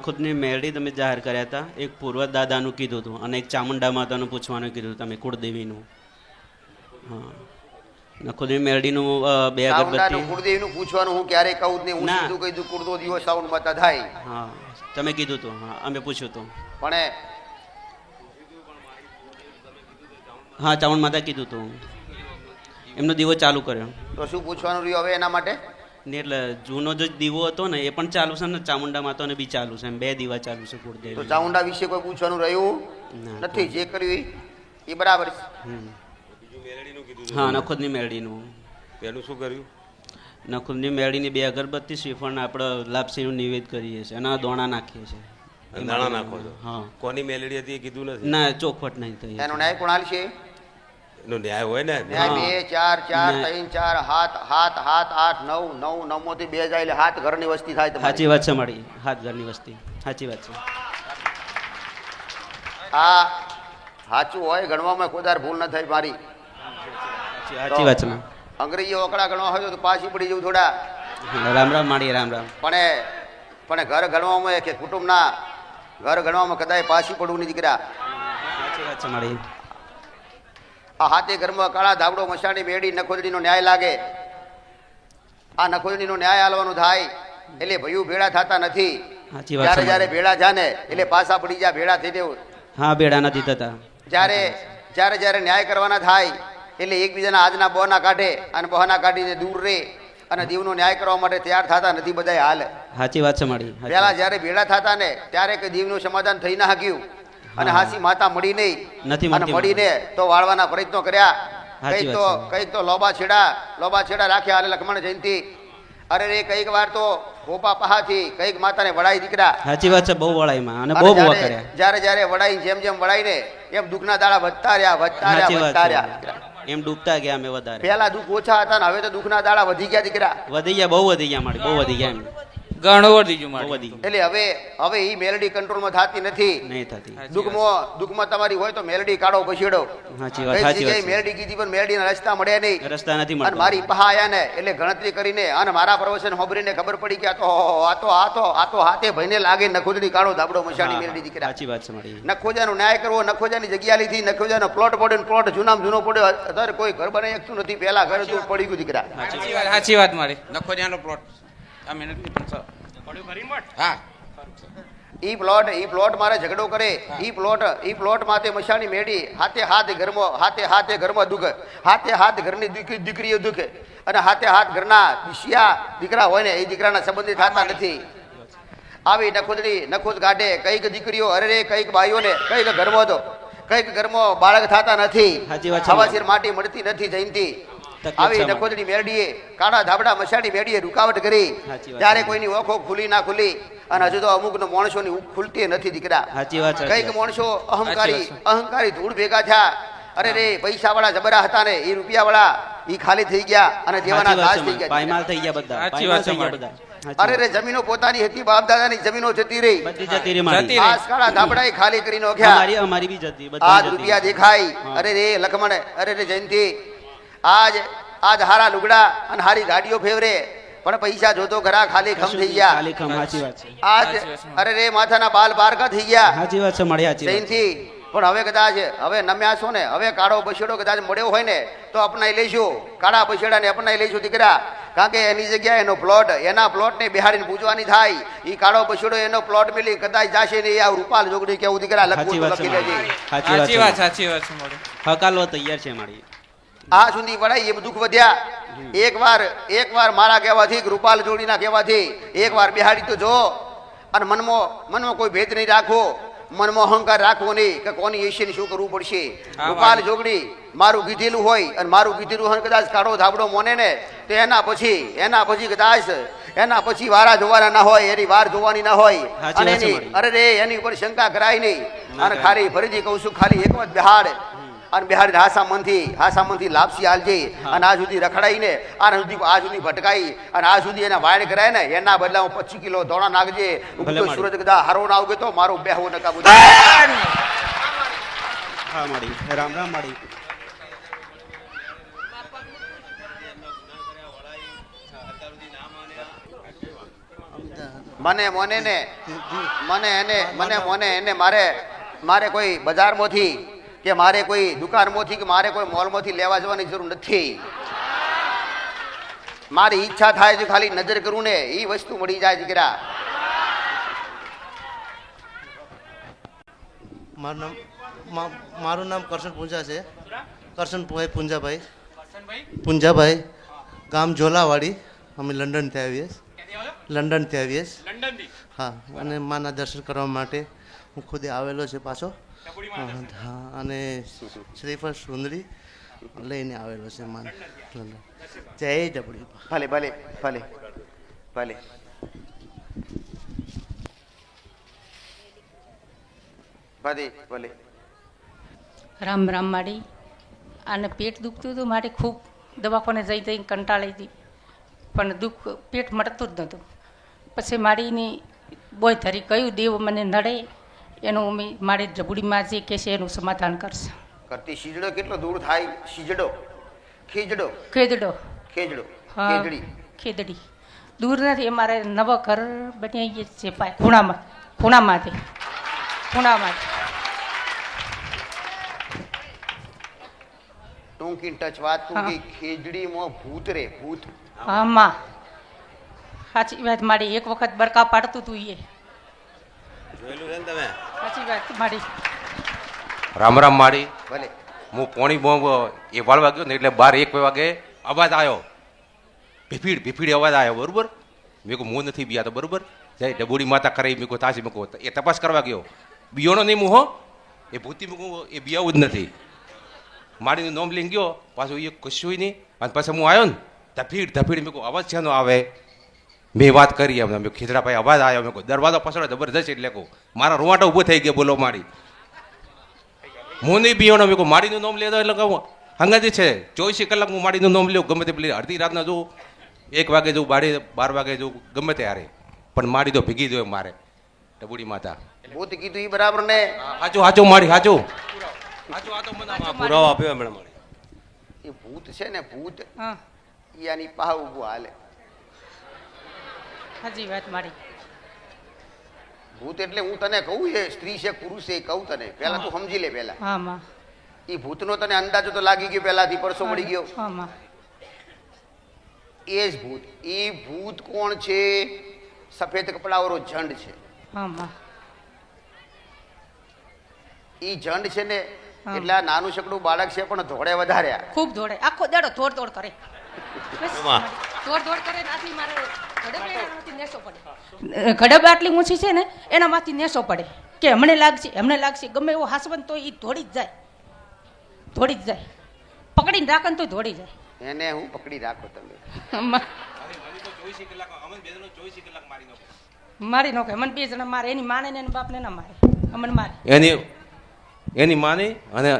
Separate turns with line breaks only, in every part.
ખુદની મેરડી તમે જાહેર કર્યા હતા. એક પૂર્વ દાદાનું કીધું હતું અને એક ચામુંડા માતાનું પૂછવાનું કીધું તમે કુળદેવીનું. હા, નખુદની મેરડીનું બે અગરબત્તી.
કુળદેવીનું પૂછવાનું હું ક્યારે કહું જ નહીં. હું સીધું કહી દઉં કુળદો દીવો સાઉન્ડ માતા થાય.
હા, તમે કીધું હતું. હા, અમે પૂછ્યું હતું.
પણ
હા, ચામુંડ માતા કીધું હતું. એમનો દીવો ચાલુ કર્યો.
તો શું પૂછવાનું રહ્યું હવે એના માટે?
ને એટલે જૂનો જે દીવો હતો ને એ પણ ચાલુ છે ને ચામુંડા માતાને બી ચાલુ છે. એમ બે દીવા ચાલુ છે કુળદેવી.
તો ચામુંડા વિશે કોઈ પૂછવાનું રહ્યું નથી. જે કર્યું એ બરાબર છે.
હા, નખુદની મેરડીનું.
પેલું શું કર્યું?
નખુદની મેરડીની બે અગરબત્તી શ્રીફળ આપણે લાપસીનું નિવેદ કરીએ છીએ અને દોણા નાખીએ છીએ.
દાણા નાખો છો?
હા.
કોની મેલેડી હતી એ કીધું નથી?
ના, ચોખવટ નહીં થઈ.
એનો ન્યાય કોણ હાલશે?
એનો ન્યાય હોય ને.
ન્યાય 2 4 4 3 4 7 8 8 9 9 9 થી 2 જાય એટલે 7 ઘરની વસ્તી થાય.
સાચી વાત છે મારી. 7 ઘરની વસ્તી. સાચી વાત છે.
આ સાચું હોય ગણવામાં કોદાર ભૂલ ન થાય મારી.
સાચી વાત છે.
અંગ્રેજી ઓકળા ગણવા હોય તો પાછી પડી જવું થોડા.
રામ રામ માડી. રામ રામ.
પણ ઘર ગણવામાં કે કુટુંબના ઘર ગણવામાં કદાચ પાછી પડવું નહીં દીકરા.
સાચી વાત છે મારી.
આ હાથે ઘરમાં કાળા ધાબડો મસાણી મેળી નખોદડીનો ન્યાય લાગે. આ નખોદડીનો ન્યાય હાલવાનું થાય એટલે ભયું ભેળા થતા નથી. જ્યારે જ્યારે ભેળા જાને એટલે પાછા પડી જાય. ભેળા થઈ દેવું.
હા, ભેળા નથી થતા.
જ્યારે જ્યારે જ્યારે ન્યાય કરવાના થાય એટલે એકબીજાના આજના બહાના કાઢે અને બહાના કાઢીને દૂર રહે અને દીવનો ન્યાય કરવા માટે તૈયાર થતા નથી બધા હાલ.
સાચી વાત છે મારી.
પેલા જ્યારે ભેળા થતા ને ત્યારે કે દીવનું સમાધાન થઈ ના શક્યું અને હાસી માતા મળી નહીં અને મળીને તો વાળવાના પ્રયત્નો કર્યા. કઈક તો લોબા છેડા રાખ્યા અને લક્ષ્મણ જયંતિ. અરે રે કઈક વાર તો ગોપા પહાથી કઈક માતાને વડાઈ દીકરા.
સાચી વાત છે. બહુ વડાઈમાં અને બહુ બહુ કર્યા.
જ્યારે જ્યારે વડાઈ જેમ જેમ વડાઈને એમ દુઃખના દાડા વધતા રહ્યા.
એમ ડૂબતા ગયા અમે વધારે.
પેલા દુઃખ ઓછા હતા ને હવે તો દુઃખના દાડા વધી ગયા દીકરા.
વધી ગયા, બહુ વધી ગયા મારી. બહુ વધી ગયા. એમ
ઘણું વધી ગયું મારી.
એટલે હવે ઈ મેલડી કંટ્રોલમાં થતી નથી.
નહીં થતી.
દુઃખમાં તમારી હોય તો મેલડી કાઢો પછેડો.
સાચી વાત. સાચી વાત.
મેલડી કીધી પણ મેલડીના રસ્તા મળ્યા નહીં.
રસ્તા નથી
મળતા. અને મારી પહા આયા ને એટલે ગણતરી કરીને અને મારા પ્રવચન હોબરીને ખબર પડી કે આ તો હાથે ભાઈને લાગે નખોજડી કાઢો ધાબડો મશાણી મેલડી દીકરા.
સાચી વાત છે મારી.
નખોજાનો ન્યાય કરવો. નખોજાની જગ્યા લીધી. નખોજાનો પ્લોટ પડ્યો ને પ્લોટ જૂનામાં જૂનો પડ્યો. અત્યારે કોઈ ઘર બનાવી શકતું નથી. પેલા ઘર તો પડી ગયું દીકરા.
સાચી વાત મારી. નખોજાનો પ્લોટ આ મહેનત હા.
ઈ પ્લોટ મારે ઝઘડો કરે. ઈ પ્લોટ માથે મશાણી મેળી હાથે ઘરમાં દુઃખ. હાથે ઘરની દીકરીઓ દુઃખ અને હાથ ઘરના દીકરા હોય ને એ દીકરાના સંબંધી થતા નથી. આવી નખોદ કાઢે. કઈક દીકરીઓ અરે કઈક બાઈઓને કઈક ઘરમાં બાળક થતા નથી. હવાશીર માટી મળતી નથી. જયંતી આવી નખોદડી મેરડીએ કાળા ધાબડા મસાડી મેરડીએ રૂકાવટ કરી. ત્યારે કોઈની ઓખો ખુલી ના ખુલી અને હજુ તો અમુક માણસોની ખુલતી નથી દીકરા. કઈક માણસો અહંકારી ધૂળ ભેગા થયા. અરે રે પૈસા વાળા જબરા હતા ને એ રૂપિયા વાળા ઈ ખાલી થઈ ગયા અને દેવાના દાસ થઈ ગયા.
પાયમાલ થઈ ગયા બધા.
અરે રે જમીનો પોતાની હતી. બાપ દાદાની જમીનો જતી રહી. આ કાળા ધાબડા ખાલી કરીને ઓખ્યા.
અમારી બી જતી.
આ રૂપિયા દેખાય. અરે રે લખમણ. અરે રે જયંતી. આજ હારા લુગડા અને હારી ગાડીઓ ફેવરે પણ પૈસા જોતો ઘરા ખાલી ખમ થઈ ગયા. આજ અરે રે માથાના બાલ બારકા થઈ ગયા.
સાચી વાત છે મળ્યા
જયંતી. પણ હવે કદાચ હવે નમ્યા છો ને હવે કાળો બસેડો કદાચ મળ્યો હોય ને તો અપનાઈ લઈશું. કાળા બસેડાને અપનાઈ લઈશું દીકરા. કારણ કે એની જગ્યાએ એના પ્લોટ ને બિહાડીને પૂજવાની થાય. ઈ કાળો બસેડો એનો પ્લોટ મિલી કદાચ જાશે ને આ રૂપાલ જોગડી કેવું દીકરા લખી લેજે.
સાચી વાત છે
હકાલવા તૈયાર છે મારી.
આ સુધી વડાઈ એ દુઃખ વધ્યા. એક વાર મારા કહેવાથી રૂપાલ જોડીના કહેવાથી એક વાર બિહાડી તો જો અને મનમાં કોઈ ભેદ નહીં રાખવો. મનમાં અહંકાર રાખવો નહીં કે કોની એશિયન શું કરવું પડશે. રૂપાલ જોગડી મારું કીધેલું હોય અને મારું કીધેલું હોય કદાચ કાળો ધાબડો મોને ને તો એના પછી કદાચ એના પછી વારા જોવાના ના હોય. એની વાર જોવાની ના હોય. અને અરે રે એની ઉપર શંકા કરાય નહીં. અને ખાલી ફરીથી કહું છું ખાલી એક વાત બિહાડ અને બિહારી હાસામનથી લાપસી હાલજે અને આ સુધી રખડાઈને આ સુધી ભટકાઈ અને આ સુધી એના વાયણ કરાય ને એના બદલામાં 25 કિલો દોણા નાખજે. સુરત કદા હારો ના આવગે તો મારું બેહવું નકા બધા.
હા માડી. રામ રામ માડી.
મને મોને ને મને એને મને મોને એને મારે કોઈ બજારમાંથી કે મારે કોઈ દુકાનમાંથી કે મારે કોઈ મોલમાંથી લેવા જવાની જરૂર નથી. મારી ઈચ્છા થાય છે ખાલી નજર કરું ને એ વસ્તુ મળી જાય દીકરા.
મારું નામ કરશન પૂંજા છે. કરશનભાઈ પૂંજાભાઈ ગામ ઝોલાવાડી. અમે લંડનથી આવીએ હા. અને માના દર્શન કરવા માટે હું ખુદે આવેલો છે પાછો. હા, અને શ્રીફળ સુંદરી લઈને આવેલો છે માન લંડન. જય ડબડી.
ભલે ભલે ભલે ભલે. ભલે ભલે.
રામ રામ માડી. અને પેટ દુખતું હતું મારે ખૂબ દવાખાને જઈ જઈને કંટાળી હતી, પણ દુઃખ પેટ મળતું જ નહોતું. પછી મારીની બોય ધરી કયું દેવ મને નડે એનું અમે મારી જબુડીમાં જે કહેશે એનું સમાધાન કરશે.
કરતી શીજડો કેટલો દૂર થાય? શીજડો ખીજડો
ખેદડો.
ખેજડો
હા,
ખેજડી.
ખેદડી દૂર નથી. અમારે નવા ઘર બનાવીએ છે ખૂણામાંથી.
ટૂંકી ટચ વાત ટૂંકી. ખેજડીમાં ભૂત રે ભૂત.
આમાં સાચી વાત મારી. એક વખત બરકા પાડતું તું એ.
જોયેલું છે ને તમે?
સાચી વાત મારી.
રામ રામ માડી.
ભલે.
હું પોણી બોમ્બ એ વાળવા ગયો ને એટલે 12-1 વાગે અવાજ આવ્યો, ભીફીડ અવાજ આવ્યો. બરોબર, મેં કહું હું નથી બિયા તો બરોબર. જય ડબુડી માતા કરે મેં કહું તાસી મૂકું એ તપાસ કરવા ગયો. બિયોનો નહીં હું હો, એ ભૂતી મૂકું એ બિયાવું જ નથી. માડીનું નોમ લઈને ગયો પાછું એ કશું નહીં. અને પછી હું આવ્યો ને ધફીડ મેં કહું અવાજ છેનો આવે. મેં વાત કરી એમને, મેં ખીજડાભાઈ અવાજ આવ્યો. મેં કહું દરવાજો પસડો જબરદસ્ત. એટલે કહું મારા રૂવાટા ઊભો થઈ ગયા. બોલો માડી, હું નહીં બિયોનો. મેં કહું માડીનું નામ લેતો એટલે કહું હંગાજી છે 24 કલાક હું માડીનું નામ લેવું ગમે તે પેલી અડધી રાતના જોઉં, 1 વાગે જોઉં, 12 વાગે જોઉં, ગમે તે હારે. પણ માડી તો ભીગી દો મારે ડબુડી માતા.
ભૂત કીધું ઈ બરાબર ને?
હાચું માડી હાચું.
પુરાવો આપ્યો હમણાં મારી.
એ ભૂત છે ને ભૂત,
હા,
ઈ આની પાહ ઊભું હાલે.
સાચી વાત મારી.
ભૂત એટલે હું તને કહું છે સ્ત્રી છે પુરુષ છે કહું તને, પેલા તું સમજી લે. પેલા
હા માં.
ઈ ભૂતનો તને અંદાજો તો લાગી ગયો પહેલાથી, પરસો મળી ગયો.
હા માં.
એ જ ભૂત. ઈ ભૂત કોણ છે? સફેદ કપડાવાળો ઝંડ છે.
હા માં.
ઈ ઝંડ છે ને
હા.
એટલે આ નાનું શકડું બાળક છે પણ ધોળે વધાર્યા.
ખૂબ દોડે, આખો દાડો દોડ કરે. બસ,
એમાં?
દોડ કરે ને આટલી મારે ગડબ નેસો પડે. ગડબ આટલી ઊંચી છે ને એનામાંથી નેસો પડે કે હમણે લાગશે ગમે એવો હાસવન તો એ દોડી જ જાય. પકડીને રાખે ને તો દોડી જાય.
એને હું પકડી રાખો તમે.
મારી નોખે મને 2 જણા મારે. એની માને ને એના બાપને ના મારે, અમને મારે.
એની માની અને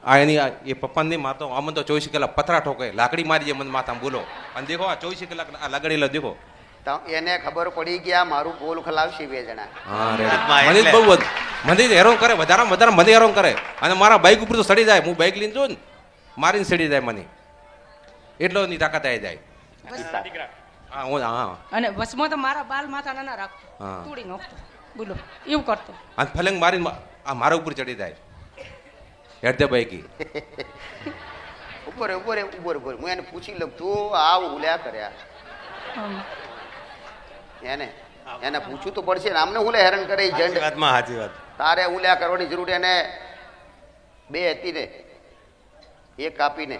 આ એની એ પપ્પાને નહીં મારતો. અમને તો 24 કલાક પથરા ઠોકે, લાકડી મારી જાય મને માથામાં. બોલો. અને દેખો આ 24 કલાક આ લગાડેલો દેખો.
એને ખબર પડી કે આ મારું પોલ ખલાવશે 2 જણા.
હા રે, મને જ બહુ મને હેરાન કરે, વધારે મને હેરાન કરે. અને મારા બાઇક ઉપર તો સડી જાય. હું બાઇક લઈને જોઉં ને મારીને સડી જાય મને, એટલો ની તાકાત આવી જાય. હા હું હા.
અને વસમાં તો મારા બાલ માથા ના રાખતો,
હા.
તોડી નાખતો. બોલો, એવું કરતો.
અને ફલંગ મારીને આ મારા ઉપર ચડી જાય. હેડતે બાઈકી
ઉપર હું એને પૂછી લઉં તું આવું હુલ્યા કર્યા.
હમ.
એને પૂછવું તો પડશે ને. આમને હુલે હેરાન કરે ઈ
સાચી
ઝંડ.
વાતમાં સાચી વાત.
તારે હુલ્યા કરવાની જરૂર. એને 2 હતી ને, એક કાપીને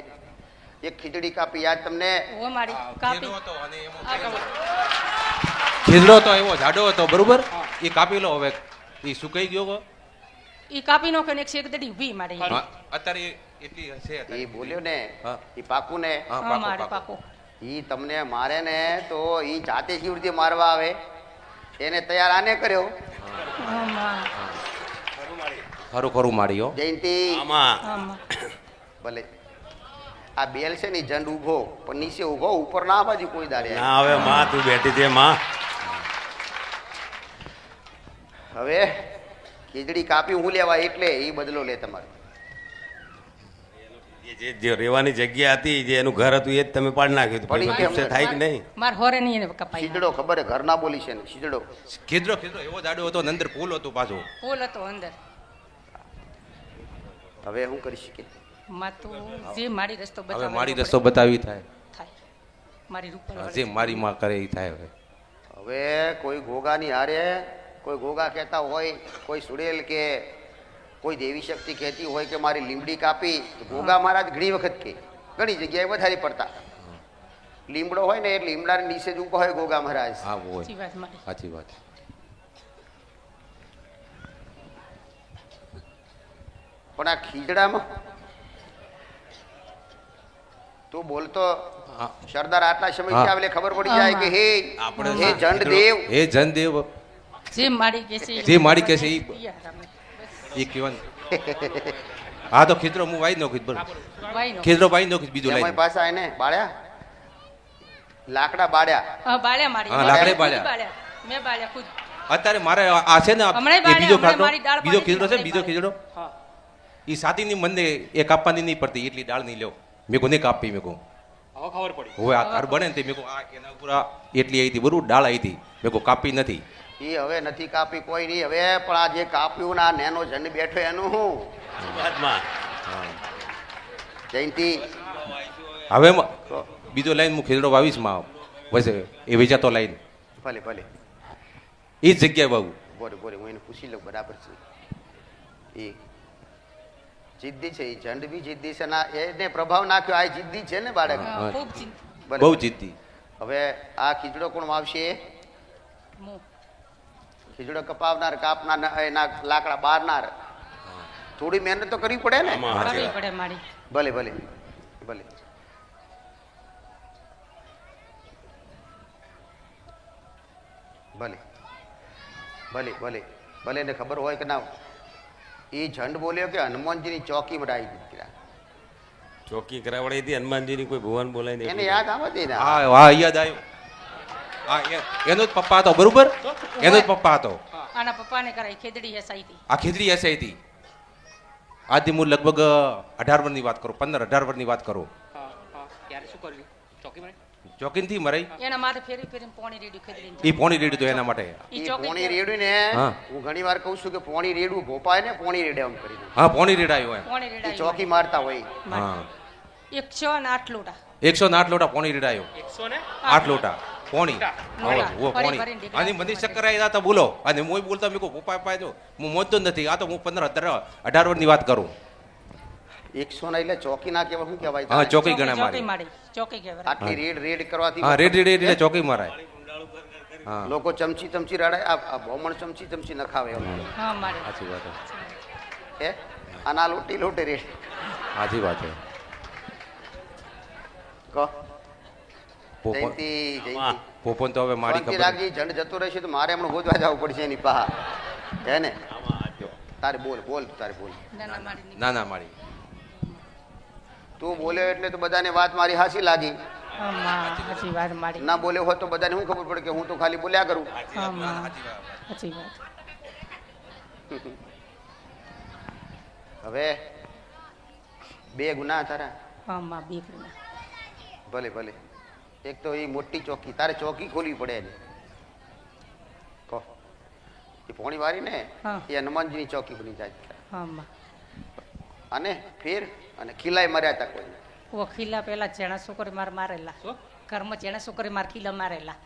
એક ખીચડી કાપી. યાદ તમને?
ઓ મારી કાપી.
ખીજડો તો એવો જાડો હતો બરોબર. એ કાપી લો. હવે એ સુકાઈ ગયો.
ઈ કાપી નાખે ને એક શેકદડી ઊભી મારે.
અત્યારે એટલી છે.
એ બોલ્યો ને,
હા.
એ પાકું ને,
હા,
હા મારે
પાકો.
પાકો.
ઈ તમને મારે ને તો ઈ જાતે કેવી રીતે મારવા આવે એને તૈયાર આને કર્યો.
હા માં.
ખરું માર્યો.
જયંતિ
આમાં
હા માં.
ભલે આ બેલ છે ને ઝંડ ઊભો પણ નીચે ઊભો, ઉપર ના બાજુ કોઈ દાડે.
ના હવે માં તું બેઠી છે માં.
હવે ખીચડી કાપી હું લેવા એટલે એ બદલો લે તમારો.
જે રહેવાની જગ્યા હતી જે એનું ઘર હતું એ જ તમે પાડી નાખ્યું તો
પડી
પછી
કેમ?
ગુસ્સે થાય કે નહીં?
માર હોરે નહીં એને કપાઈ
શીજડો ખબર હે ઘર ના બોલી છે ને શીજડો
ખીજડો ખીજડો એવો દાડો હતો ને અંદર પુલ હતો પાછો.
પોલ હતો અંદર
હવે હું કરી શકીએ
માં તો જે મારી રસ્તો
હવે
બતાવે
મારી
એવો
રસ્તો બતાવી થાય,
થાય મારી રૂપલ
જે મારી માં કરે એ થાય. હવે
હવે કોઈ ગોગાની હારે કોઈ ગોગા કહેતા હોય કોઈ સુડેલ કે કોઈ દેવી શક્તિ કહેતી હોય કે મારી લીમડી કાપી તો ગોગા મહારાજ ઘણી વખત કે ઘણી જગ્યાએ વધારે પડતા લીમડો હોય ને એટલે લીમડાની નીચે જ ઊભા હોય ગોગા મહારાજ
હા હોય,
સાચી વાત મારી
સાચી વાત.
પણ આ ખીજડામાં તું બોલતો
હા.
સરદાર આટલા સમયથી
હા.
આવે એટલે ખબર પડી જાય કે હે
આપણે
હે જંડ દેવ
હે જનદેવ
જે મારી કે છે
જે મારી કે છે ઈ
યાર અમે
એ કહેવાનું. હા તો ખીજડો હું વાઈ નાખીશ બરોબર,
વાઈ નો
ખીજડો વાઈ નાખીશ બીજું
એમાંય
લાઈ.
પાછા એને બાળ્યા લાકડા બાળ્યા
હા બાળ્યા મારી
હા,
મેં
લાકડે
ખુદ
બાળ્યા.
મેં બાળ્યા ખુદ
અત્યારે મારે આ છે ને આ
હમણાંય
એ
બાળ્યા,
બીજો
હમણાં
ખાટલો
મારી દાળ
બીજો
પાડી
ખીજડો છે ને,
હતી,
બીજો ખીજડો
હા
એ સાતીની મને એ કાપવાની નહીં પડતી એટલી દાળ નહીં લ્યો મેં કોઈ નહીં કાપી મેં કહું
હવે ખબર પડી.
હવે આ ઘર બને ને તે મેં કહું આ એના ઉપર આ એટલી આવી હતી બરોબર ડાળ આવી હતી મેં કહું કાપી નથી.
એ હવે નથી કાપી કોઈ નહીં હવે પણ આ જે કાપ્યું ના નેનો જન બેઠો એનું શું
વાતમાં
જયંતિ
હવે બીજો લાઈન હું ખીજડો વાવીશ માં બસ એ વેચાતો લાઈન
ભલે ભલે
એ જ જગ્યાએ વાવું.
બોરે બોરે હું એને પૂછી લઉં બરાબર છે એ જિદ્દી છે એ ઝંડ બી જિદ્દી છે ના એને પ્રભાવ નાખ્યો આ જિદ્દી છે ને બાળક
હા, ખૂબ ચિંતા
ભલે.
બહુ જીતી.
હવે આ ખીજડો કોણ વાવશે
હું
ખીજડો કપાવનાર કાપનાર એના લાકડા બારનાર થોડી મહેનત તો કરવી પડે ને
આમાં સાચી
કરવી
વાત.
પડે મારી
ભલે ભલે ભલે ભલે ભલે ભલે ભલે ને ખબર હોય કે ના એ ઝંડ બોલ્યો કે હનુમાનજીની ચોકી મરાઈ દીધી
ચોકી કરાવડાવી હતી હનુમાનજીની કોઈ ભુવન બોલાય
એને
નહીં.
યાદ આવે ને
હા હા યાદ આવ્યું. હા એનો જ પપ્પા હતો બરોબર, એનો જ પપ્પા હતો.
આના પપ્પાને કરાઈ ખેદડી હસાઈ હતી
આ ખીજડી એસે હતી. આજથી હું લગભગ 18 વર્ષની વાત કરું, 15-18 વર્ષની વાત કરું.
હા હા ત્યારે શું કર્યું? ચોકી મારી?
ચોકીનથી મરાઈ
એના માથે ફેરી ફેરીને પોણી રેડ્યું ખેદડી
એ પોણી રેડી તો એના માટે.
ઈ
એ
ચોકી
પોણી રેડ્યું ને
હા.
હું ઘણી વાર કહું છું કે પોણી રેડવું ભોપાય ને પોણી રેડે એમ કરી
હા પોણી રેડાયો એમ.
પોણી
એ
રેડાયું
ચોકી મારતા હોય
હા
108 લોટા
108 લોટા પોણી રેડાયો. 8 લોટા પોણી.
લોટા.
ઓ
ફરી
પોણી.
ફરીને ઢીકડા
અને મને ચક્કર આવી જતા બોલો અને હું બોલતા મેં કહું પપ્પા પપ્પા જો હું મોજતો જ નથી. આ તો હું 15-18 વર્ષની વાત કરું.
100 ના એટલે ચોકી ના કહેવાય શું કહેવાય
હા
તારે?
ચોકી ગણા
ચોકી
મારી.
મારી ચોકી કહેવાય
આટલી રેડ રેડ કરવાથી
હા રેડ રેડ એટલે ચોકી મારાય. હા
લોકો ચમચી ચમચી રડાય આ ભોમણ ચમચી ચમચી નખાવે એમ
હા મારી
સાચી વાત છે.
હે આના લોટી લોટે રેડ
સાચી વાત છે.
કહો
પોપન
જયંતિ જયંતિ
પોપન તો હવે મારી
શાંતિ
ખબર
રાખજે ઝંડ જતો રહેશે તો મારે હમણાં ગોતવા જવું પડશે એની પાહા હે ને તારે બોલ બોલ તારે બોલ
નાના મારી
ના ના મારી.
તું બોલ્યો એટલે તો બધાને વાત મારી હાસી લાગી
હા માં સાચી વાત મારી
ના બોલ્યો હોત તો બધાને શું ખબર પડે કે હું તો ખાલી બોલ્યા કરું
હા માં સાચી વાત
હવે બે ગુના તારા
હા માં બીકરી
ભલે ભલે એક તો એ મોટી ચોકી તારે ચોકી ખોલવી પડે એને કહો એ પોણી વારી ને
હા.
એ હનુમાનજીની ચોકી બની જાય
હા માં
અને ફેર અને ખીલાય મર્યા હતા કોઈ
ઓ ખીલા પેલા જેણા છોકરી માર મારેલા ઘરમાં જેણા છોકરી માર ખીલા મારેલા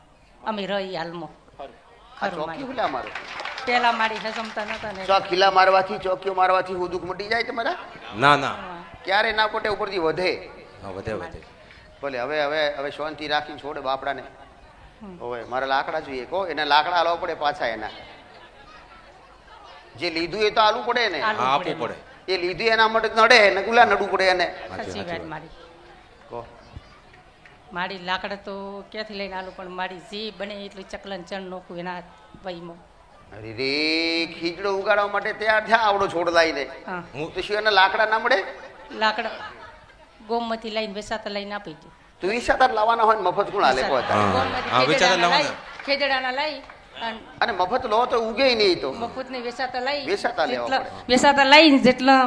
અમે રહી હાલમાં
આ
ખરું
ચોકી
મારી
ખુલ્લા મારો
પેલા મારી હજમતા નતા ને
ચો ખીલા મારવાથી ચોકીઓ મારવાથી હું દુઃખ મટી જાય તમારા
ના ના
હા.
ક્યારે ના પટે ઉપરથી વધે
હા વધે વધે.
ભલે હવે હવે હવે શાંતિ રાખીને છોડે બાપડાને હવે મારે લાકડા જોઈએ કહો એને લાકડા હાલવા પડે પાછા એના જે લીધું એ તો આલવું પડે ને
આલવું
હા આપવું પડે.
એ લીધું એના માટે નડે ને ગુલા નડવું પડે એને
સાચી વાત મારી
કહો
મારી લાકડા તો ક્યાંથી લઈને આલું પણ મારી જે બને એટલું ચકલન ચણ નોખું એના વહીમાં
અરે રે ખીચડો ઉગાડવા માટે તૈયાર થયા આવડો છોડ લાવીને
હા
તો શું એના લાકડા ના મળે
લાકડા ગોમમાંથી લઈને વેસાતા લઈને આપી દઉં
તું ઈ સાથે લાવવાના હોય ને મફત કોણ હાલે કહો તારે?
હા, વેચાતા લાવવાના.
ખેજડાના લઈ અને
અને મફત લો તો ઉગે નહીં તો
મફત ને વેસાતા લઈ
વેચાતા લેવા
જેટલા
પડે.
વેસાતા લઈને જેટલા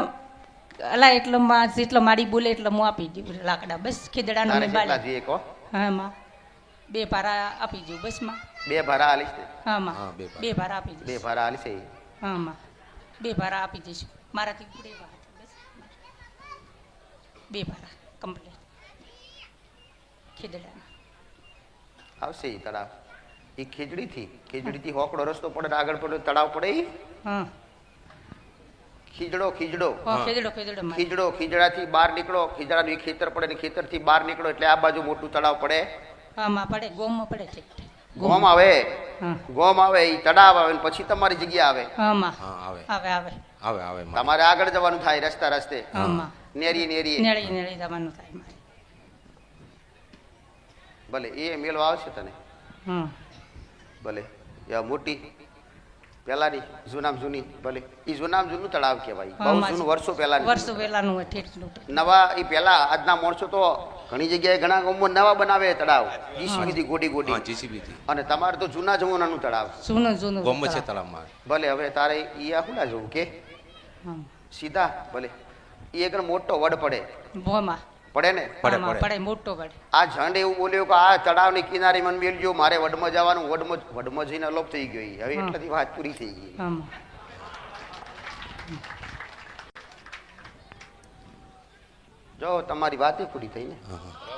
અલા એટલે જેટલો મારી બોલે એટલે હું આપી દઉં લાકડા બસ ખીદડાનું
તારે
મેં
કેટલા
બાળી
જોઈએ કહો
હા માં 2 ભારા આપી દઉં બસ માં
2 ભારા આલીશ ને
હા માં
હા, 2
2 ભારા આપી
2
દઈશ
ભારા આલીશ એ.
હા માં 2 ભારા આપી દઈશું મારાથી પૂરે વાત બસ 2 ભારા કમ્પ્લીટ ખીદડાના
આવશે ઈ તળાવ એ ખીજડીથી હોકડો રસ્તો પડે ને આગળ પડે તળાવ પડે ઈ?
હા
ખીજડો
ખીદડો મારી
ખીજડાથી બહાર નીકળો ખીજડાનું ઈ ખેતર પડે ને ખેતરથી બહાર નીકળો એટલે આ બાજુ મોટું તળાવ પડે
હા માં પડે ગોમમાં પડે ઠીક
ગોમ આવે
હા
ગોમ આવે ઈ તળાવ આવે ને પછી તમારી જગ્યા આવે
હા માં
હા આવે
આવે આવે
આવે આવે માં.
તમારે આગળ જવાનું થાય રસ્તે
હા માં
નેરીએ
નેળી જવાનું થાય મારે
ભલે એ મેળવા આવશે તને
હા
ભલે એ મોટી પેલાની જૂની ભલે ઈ જૂનું તળાવ કહેવાય બહુ જૂનું વર્ષો પહેલાની
વર્ષો પહેલાનું હોય ઠેઠનું
નવા ઈ પેલા આજના માણસો તો ઘણી જગ્યાએ ઘણા ગામમાં નવા બનાવે તળાવ જીસીબીથી ગોડી
હા જીસીબી થી
અને તમારે તો જૂના જમાનાનું તળાવ
જૂનું
ગોમ છે તળાવમાં
ભલે હવે તારે ઈ આ હુંડા જવું કે
હા
સીધા ભલે ઈ એક મોટો વડ પડે
ભોમાં
પડે ને
પડે,
આમાં
પડે.
પડે મોટો પડે
આ ઝંડ એવું બોલ્યો કે આ તળાવની કિનારે મને મેળજો મારે વડમાં જવાનું વડમાં જઈને અલોપ થઈ ગયો ઈ. હવે
હા.
એટલાથી વાત પૂરી થઈ ગઈ
આમાં
જો તમારી વાત પૂરી થઈ ને
હા, હા.